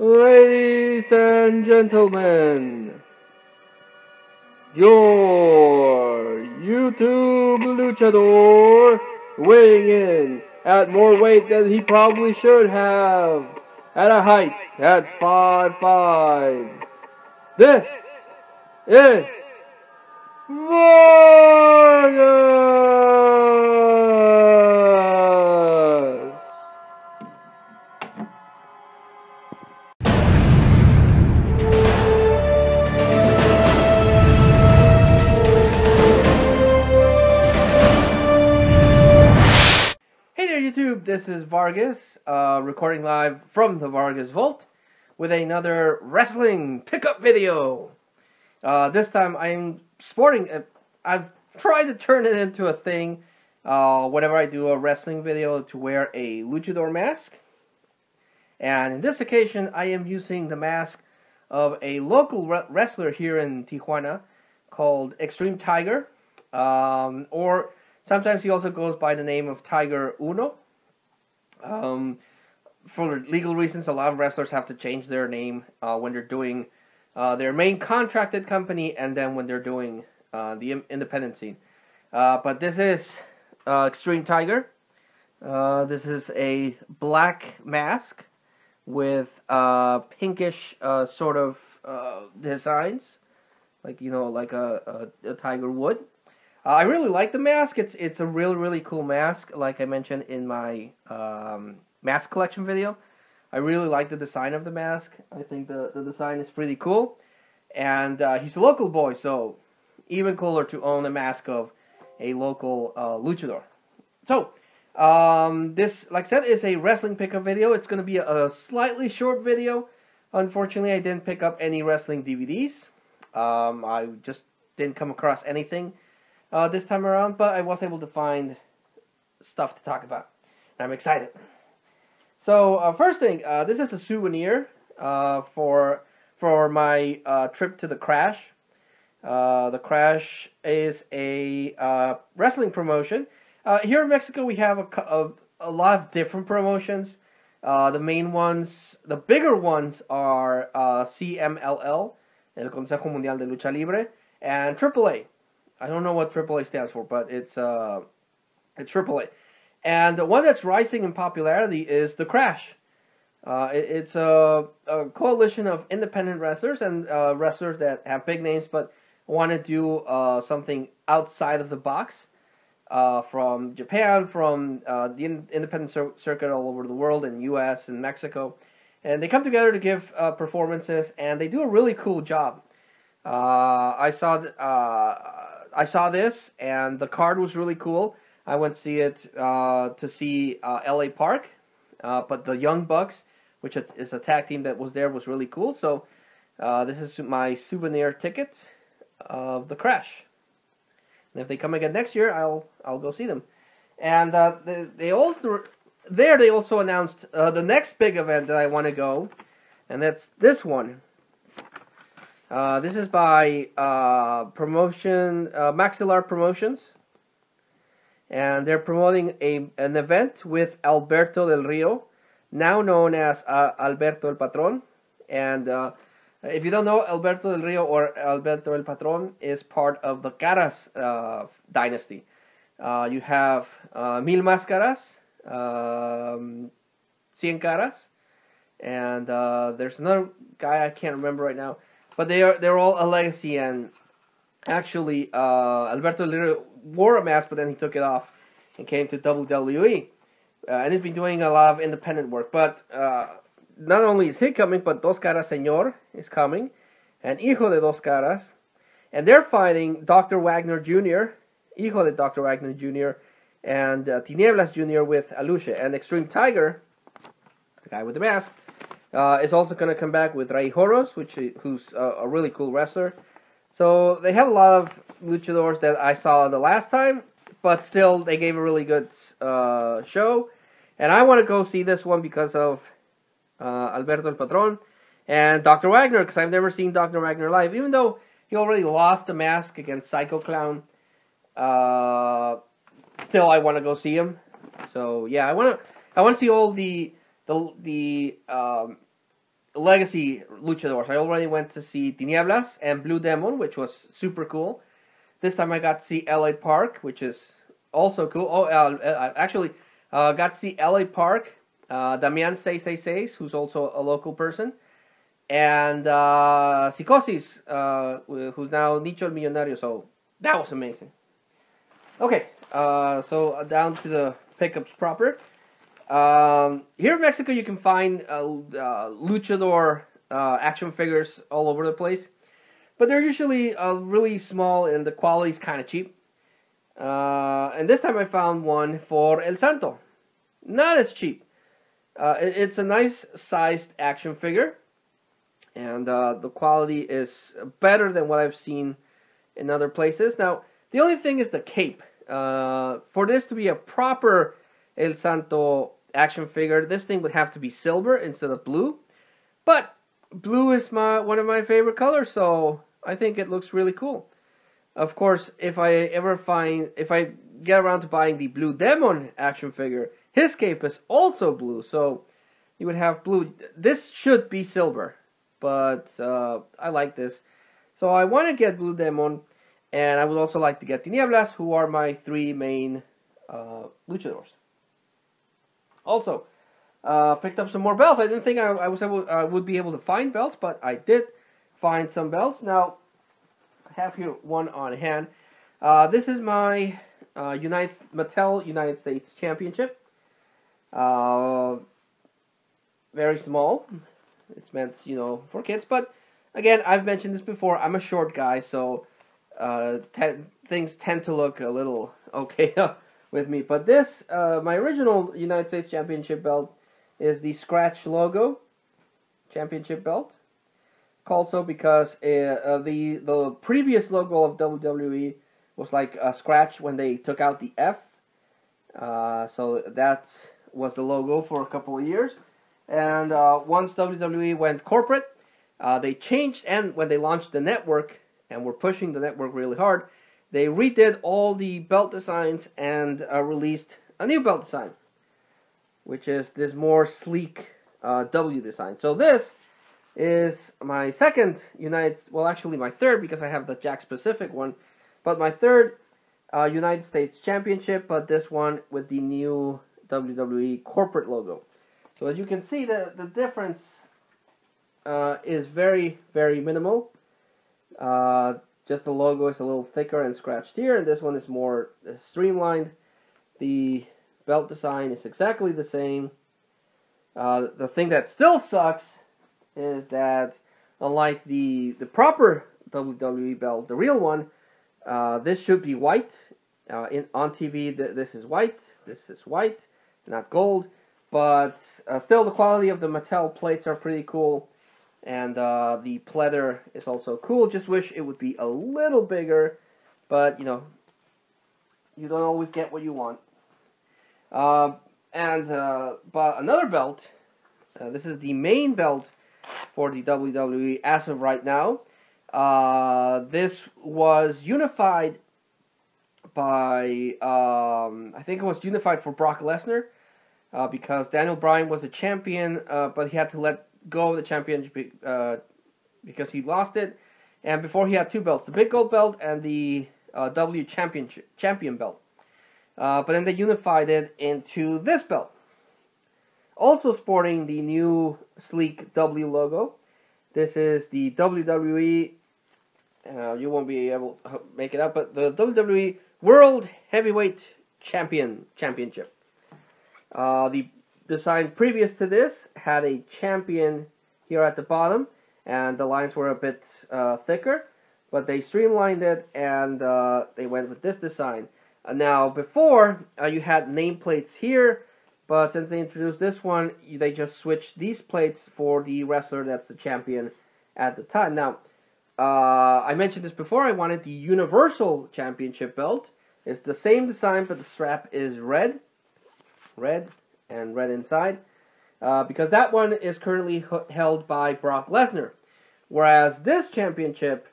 Ladies and gentlemen, your YouTube luchador weighing in at more weight than he probably should have, at a height at 5'5". This is Vargas! Hey there YouTube, this is Vargas, recording live from the Vargas Vault with another wrestling pickup video. This time I'm sporting, I've tried to turn it into a thing whenever I do a wrestling video to wear a luchador mask. And in this occasion I am using the mask of a local wrestler here in Tijuana called Extreme Tiger, or sometimes he also goes by the name of Tiger Uno. For legal reasons, a lot of wrestlers have to change their name when they're doing their main contracted company and then when they're doing the independent scene. But this is Extreme Tiger. This is a black mask with pinkish sort of designs, like like a tiger would. I really like the mask. It's a really cool mask. Like I mentioned in my mask collection video, I really like the design of the mask. I think the design is pretty cool, and he's a local boy, so even cooler to own a mask of a local luchador. So this, like I said, is a wrestling pickup video. It's going to be a slightly short video. Unfortunately, I didn't pick up any wrestling DVDs. I just didn't come across anything this time around, but I was able to find stuff to talk about. I'm excited. So first thing, this is a souvenir for my trip to the Crash. The Crash is a wrestling promotion. Here in Mexico, we have a lot of different promotions. The main ones, the bigger ones, are CMLL, el Consejo Mundial de Lucha Libre, and AAA. I don't know what AAA stands for, but it's AAA. And the one that's rising in popularity is the Crash. It's a coalition of independent wrestlers and wrestlers that have big names but want to do something outside of the box. From Japan, from the independent circuit all over the world, in U.S. and Mexico. And they come together to give performances, and they do a really cool job. I saw this, and the card was really cool. I went to see it to see LA Park, but the Young Bucks, which is a tag team that was there, was really cool. So this is my souvenir ticket of the Crash. And if they come again next year, I'll go see them. And they also announced the next big event that I want to go, and that's this one. This is by Maxillar Promotions, and they're promoting an event with Alberto Del Rio, now known as Alberto El Patron. And if you don't know, Alberto Del Rio, or Alberto El Patron, is part of the Caras dynasty. You have Mil Máscaras, Cien Caras, and there's another guy I can't remember right now. But they're all a legacy, and actually Alberto Del Rio wore a mask, but then he took it off and came to WWE. And he's been doing a lot of independent work. But not only is he coming, but Dos Caras Señor is coming, and Hijo de Dos Caras. And they're fighting Dr. Wagner Jr., Hijo de Dr. Wagner Jr., and Tinieblas Jr. with Aluche. And Extreme Tiger, the guy with the mask, is also going to come back with Rey Horus, who's a really cool wrestler. So they have a lot of luchadors that I saw the last time, but still they gave a really good show. And I want to go see this one because of Alberto El Patron and Dr. Wagner, because I've never seen Dr. Wagner live, even though he already lost the mask against Psycho Clown. Still, I want to go see him. So yeah, I want to see all the legacy luchadors. I already went to see Tinieblas and Blue Demon, which was super cool. This time I got to see LA Park, which is also cool. Actually, got to see LA Park, Damian 666, who's also a local person, and Psicosis, who's now Nicho el Millonario. So that was amazing. Okay, so down to the pickups proper. Here in Mexico, you can find luchador action figures all over the place, but they're usually really small and the quality's kind of cheap. And this time I found one for El Santo. Not as cheap. It's a nice sized action figure, and the quality is better than what I've seen in other places. Now, the only thing is the cape. For this to be a proper El Santo action figure, this thing would have to be silver instead of blue. But blue is one of my favorite colors, so I think it looks really cool. Of course, if I get around to buying the Blue Demon action figure, his cape is also blue, so you would have blue. This should be silver, but I like this. So I want to get Blue Demon, and I would also like to get Tinieblas, who are my three main luchadors. Also, picked up some more belts. I didn't think I would be able to find belts, but I did find some belts. Now, I have here one on hand. This is my Mattel United States Championship. Very small. It's meant, for kids. But again, I've mentioned this before. I'm a short guy, so things tend to look a little okay with me. But this, my original United States Championship belt, is the Scratch logo championship belt. Called so because the previous logo of WWE was like a scratch when they took out the F. So that was the logo for a couple of years. And once WWE went corporate, they changed, and when they launched the network and were pushing the network really hard, they redid all the belt designs and released a new belt design, which is this more sleek W design. So this is my second actually my third, because I have the Jack Pacific one, but my third United States Championship, but this one with the new WWE corporate logo. So as you can see, the difference is very, very minimal. Just the logo is a little thicker and scratched here, and this one is more streamlined. The belt design is exactly the same. The thing that still sucks is that, unlike the proper WWE belt, the real one, this should be white. On TV, this is white, not gold. But still, the quality of the Mattel plates are pretty cool, and the pleather is also cool. Just wish it would be a little bigger, but you don't always get what you want. But another belt. This is the main belt for the WWE as of right now. This was unified by, I think it was unified for Brock Lesnar, because Daniel Bryan was a champion, but he had to let go of the championship because he lost it. And before, he had two belts, the Big Gold belt and the W champion belt. But then they unified it into this belt. Also sporting the new sleek W logo. This is the WWE, you won't be able to make it up, but the WWE World Heavyweight Championship. The design previous to this had a champion here at the bottom, and the lines were a bit thicker, but they streamlined it, and they went with this design. Now, before, you had nameplates here, but since they introduced this one, they just switched these plates for the wrestler that's the champion at the time. Now, I mentioned this before, I wanted the Universal Championship belt. It's the same design, but the strap is red and red inside, because that one is currently held by Brock Lesnar, whereas this championship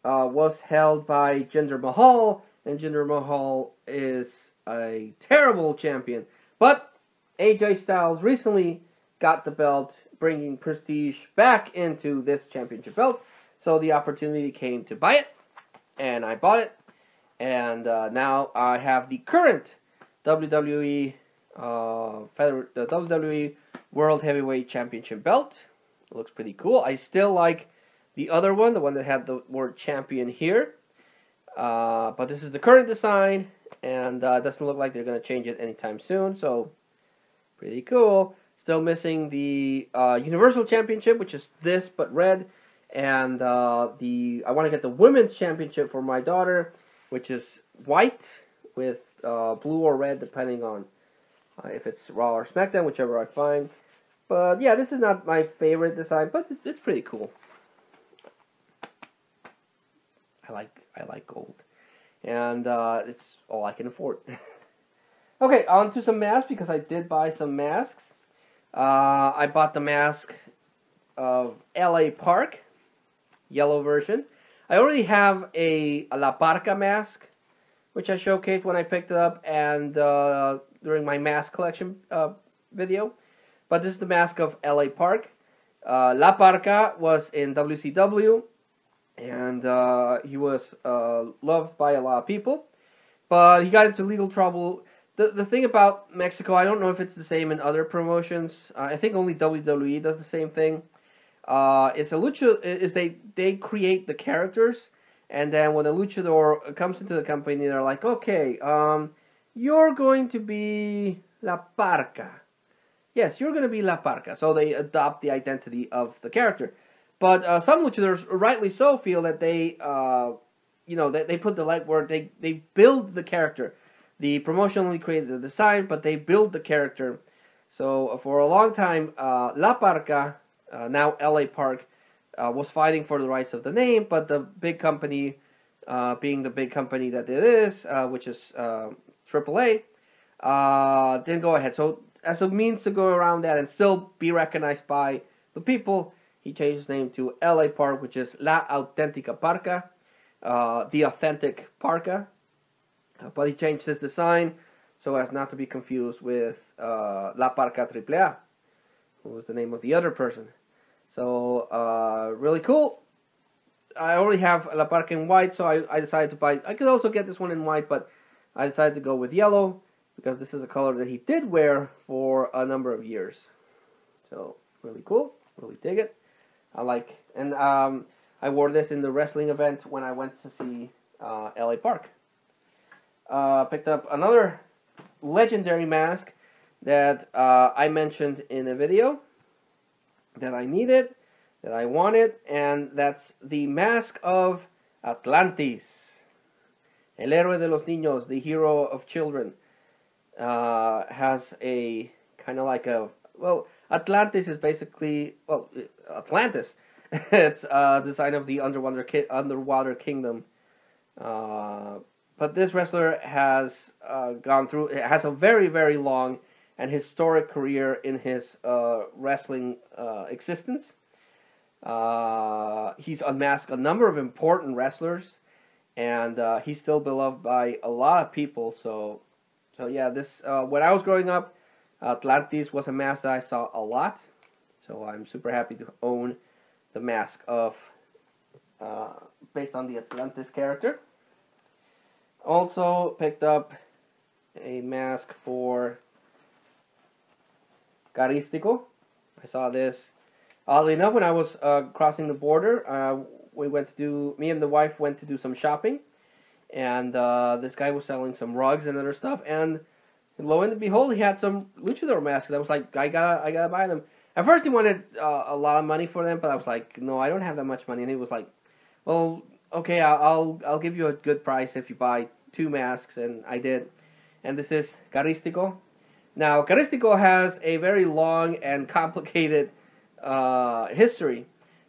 was held by Jinder Mahal, and Jinder Mahal is a terrible champion. But AJ Styles recently got the belt, bringing prestige back into this championship belt. So the opportunity came to buy it, and I bought it. And now I have the current WWE the WWE World Heavyweight Championship belt. It looks pretty cool. I still like the other one, the one that had the word champion here. But this is the current design, and it doesn't look like they're going to change it anytime soon. So pretty cool. Still missing the Universal Championship, which is this but red, and I want to get the Women's Championship for my daughter, which is white with blue or red, depending on if it's Raw or SmackDown, whichever I find. But yeah, this is not my favorite design, but it's pretty cool. I like gold, and it's all I can afford. Okay, on to some masks, because I did buy some masks. I bought the mask of LA Park, yellow version. I already have a La Parca mask, which I showcased when I picked it up and during my mask collection video. But this is the mask of LA Park. La Parca was in WCW, and he was loved by a lot of people. But he got into legal trouble. The thing about Mexico, I don't know if it's the same in other promotions. I think only WWE does the same thing. They create the characters, and then when a luchador comes into the company, they're like, okay, you're going to be La Parca. Yes, you're going to be La Parca. So they adopt the identity of the character. But some luchadors, rightly so, feel that they put the legwork. They build the character. The promotion only created the design, but they build the character. So for a long time, La Parca, now LA Park, was fighting for the rights of the name, but the big company, being the big company that it is, which is AAA, didn't go ahead. So as a means to go around that and still be recognized by the people, he changed his name to LA Park, which is La Auténtica Parca, the authentic Parca. But he changed his design so as not to be confused with La Parca AAA, who was the name of the other person. So, really cool. I already have La Parca in white, so I decided to buy. I could also get this one in white, but I decided to go with yellow because this is a color that he did wear for a number of years. So, really cool. Really dig it. I wore this in the wrestling event when I went to see LA Park. Picked up another legendary mask that I mentioned in a video that I needed, that I wanted, and that's the mask of Atlantis, el héroe de los niños, the hero of children. Has a kind of like Atlantis is basically, Atlantis. It's a design of the underwater kingdom. But this wrestler has has a very, very long and historic career in his wrestling existence. He's unmasked a number of important wrestlers, and he's still beloved by a lot of people. So yeah, when I was growing up, Atlantis was a mask that I saw a lot. So I'm super happy to own the mask of based on the Atlantis character. Also picked up a mask for Carístico. I saw this, oddly enough, when I was crossing the border. Me and the wife went to do some shopping, and this guy was selling some rugs and other stuff, and lo and behold, he had some luchador masks, and I was like, I gotta buy them. At first he wanted a lot of money for them, but I was like, no, I don't have that much money, and he was like, well, okay, I'll give you a good price if you buy 2 masks, and I did. And this is Carístico. Now, Carístico has a very long and complicated history.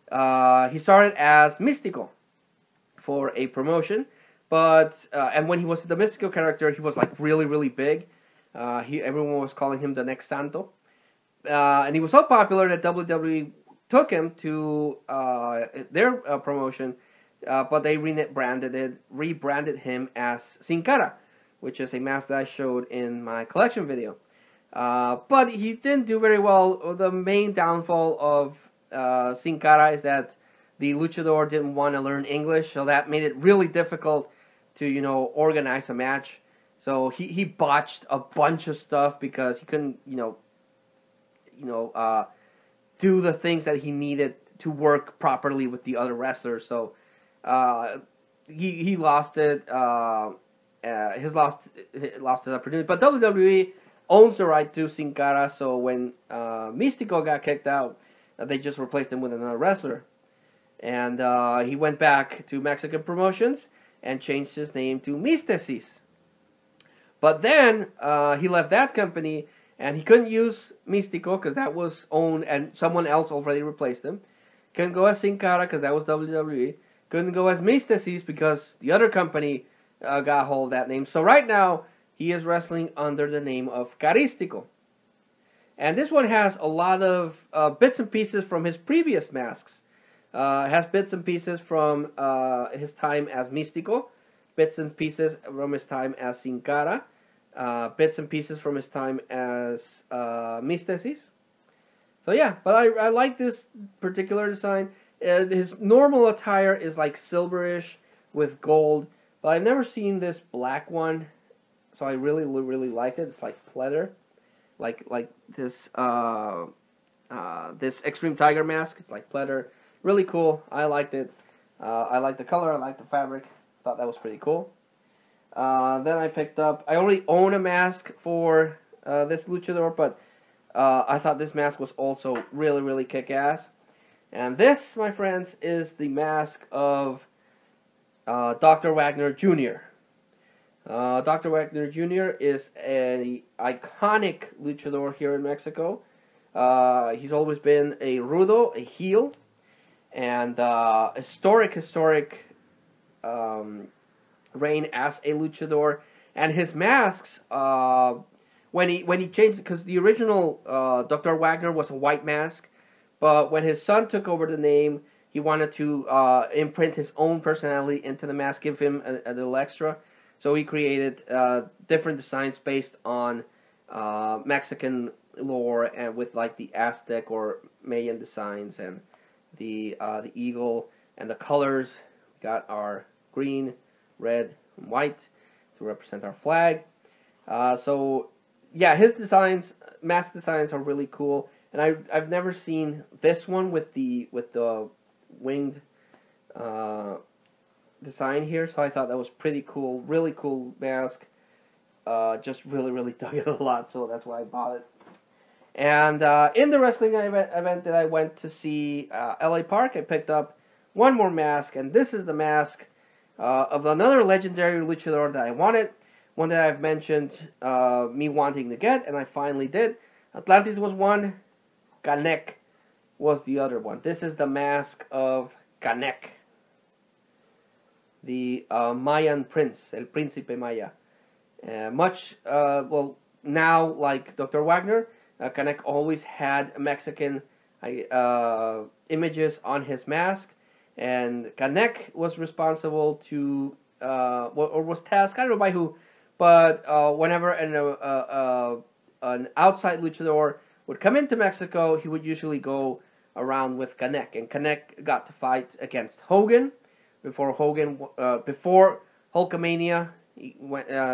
He started as Místico for a promotion, but and when he was the Místico character, he was like really, really big. Everyone was calling him the next Santo, and he was so popular that WWE took him to their promotion. But they rebranded him as Sin Cara, which is a mask that I showed in my collection video. But he didn't do very well. The main downfall of Sin Cara is that the luchador didn't want to learn English, so that made it really difficult to, organize a match. So he botched a bunch of stuff because he couldn't, do the things that he needed to work properly with the other wrestlers. So he lost it. Lost his opportunity. But WWE owns the right to Sin Cara, so when Místico got kicked out, they just replaced him with another wrestler. And he went back to Mexican promotions and changed his name to Místesis. But then he left that company, and he couldn't use Místico because that was owned, and someone else already replaced him. Couldn't go as Sin Cara because that was WWE. Couldn't go as Místesis because the other company got hold of that name. So right now, he is wrestling under the name of Carístico. And this one has a lot of bits and pieces from his previous masks. Has bits and pieces from his time as Místico, bits and pieces from his time as Sin Cara, bits and pieces from his time as Místesis. So yeah, but I like this particular design. His normal attire is like silverish with gold, but I've never seen this black one, so I really like it. It's like pleather, like this this Extreme Tiger mask. It's like pleather, really cool. I liked it. I like the color. I like the fabric. Thought that was pretty cool. Then I picked up. I already own a mask for this luchador, but I thought this mask was also really kick-ass. And this, my friends, is the mask of Dr. Wagner Jr. Dr. Wagner Jr. is an iconic luchador here in Mexico. He's always been a rudo, a heel, and historic reign as a luchador. And his masks, when he changed, because the original Dr. Wagner was a white mask, but when his son took over the name, he wanted to imprint his own personality into the mask, give him a little extra. So he created different designs based on Mexican lore, and with like the Aztec or Mayan designs, and the eagle, and the colors we got our green, red, and white to represent our flag. So yeah, his designs, mask designs, are really cool. And I've never seen this one with the winged design here, so I thought that was pretty cool. Really cool mask. Just really dug it a lot, so that's why I bought it. And in the wrestling event that I went to see, LA Park, I picked up one more mask, and this is the mask of another legendary luchador that I wanted. One that I've mentioned me wanting to get, and I finally did. Atlantis was one. Canek was the other one. This is the mask of Canek, the Mayan prince, El Príncipe Maya. Now, like Dr. Wagner, Canek always had Mexican images on his mask, and Canek was responsible to, or was tasked, I don't know by who, but whenever an outside luchador would come into Mexico, he would usually go around with Canek, and Canek got to fight against Hogan before Hulkamania. He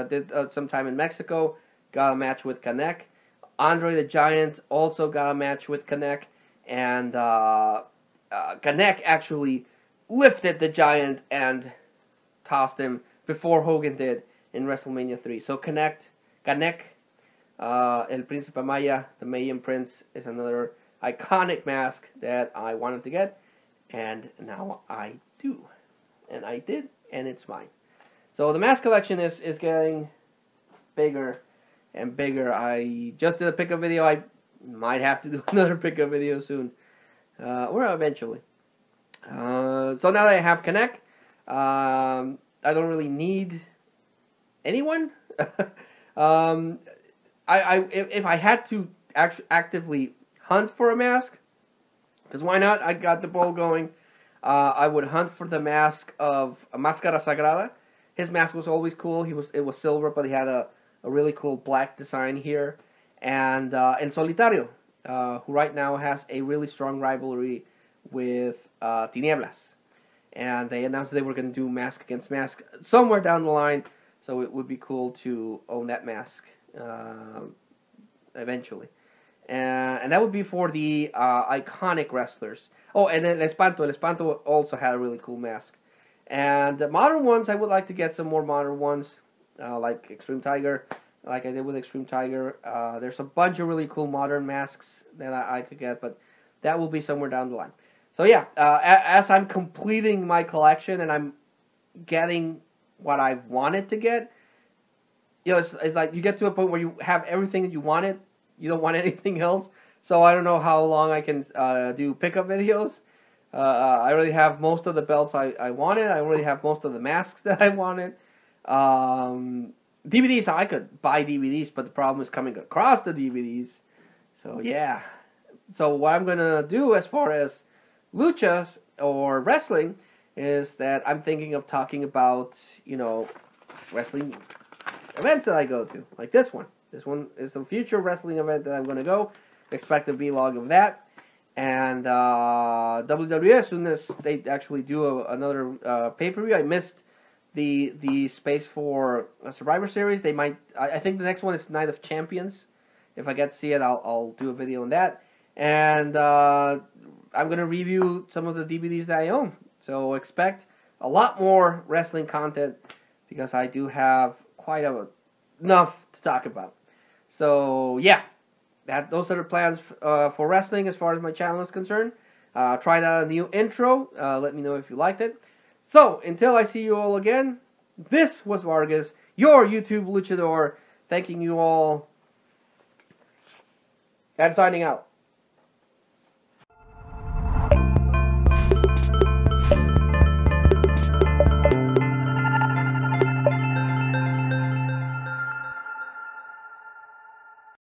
did some time in Mexico, got a match with Canek. Andre the Giant also got a match with Canek, and Canek actually lifted the Giant and tossed him before Hogan did in WrestleMania 3. So Canek, El Príncipe Maya, the Mayan Prince, is another iconic mask that I wanted to get, and now I do. And I did, and it's mine. So the mask collection is getting bigger and bigger. I just did a pickup video. I might have to do another pickup video soon, or eventually. So now that I have Canek, I don't really need anyone. If I had to actively hunt for a mask, because why not? I got the ball going. I would hunt for the mask of Máscara Sagrada. His mask was always cool. It was silver, but he had a really cool black design here. and Solitario, who right now has a really strong rivalry with Tinieblas. And they announced they were going to do mask against mask somewhere down the line, so it would be cool to own that mask eventually. And that would be for the iconic wrestlers. Oh, and then El Espanto also had a really cool mask. And the modern ones, I would like to get some more modern ones, like Extreme Tiger, like I did with Extreme Tiger. There's a bunch of really cool modern masks that I could get, but that will be somewhere down the line. So yeah, as I'm completing my collection and I'm getting what I wanted to get, you know, it's like you get to a point where you have everything that you wanted. You don't want anything else. So I don't know how long I can do pickup videos. I already have most of the belts I wanted. I already have most of the masks that I wanted. DVDs, I could buy DVDs, but the problem is coming across the DVDs. So yeah. So what I'm going to do as far as luchas or wrestling is that I'm thinking of talking about, you know, wrestling events that I go to, like this one. This one is a future wrestling event that I'm going to go. Expect a vlog of that. And WWE, as soon as they actually do another pay-per-view, I missed the space for a Survivor Series. They might. I think the next one is Night of Champions. If I get to see it, I'll do a video on that. And I'm going to review some of the DVDs that I own. So expect a lot more wrestling content because I do have quite enough to talk about. So yeah, those are the plans for wrestling as far as my channel is concerned. Tried out a new intro. Let me know if you liked it. So until I see you all again, this was Vargas, your YouTube luchador, thanking you all and signing out.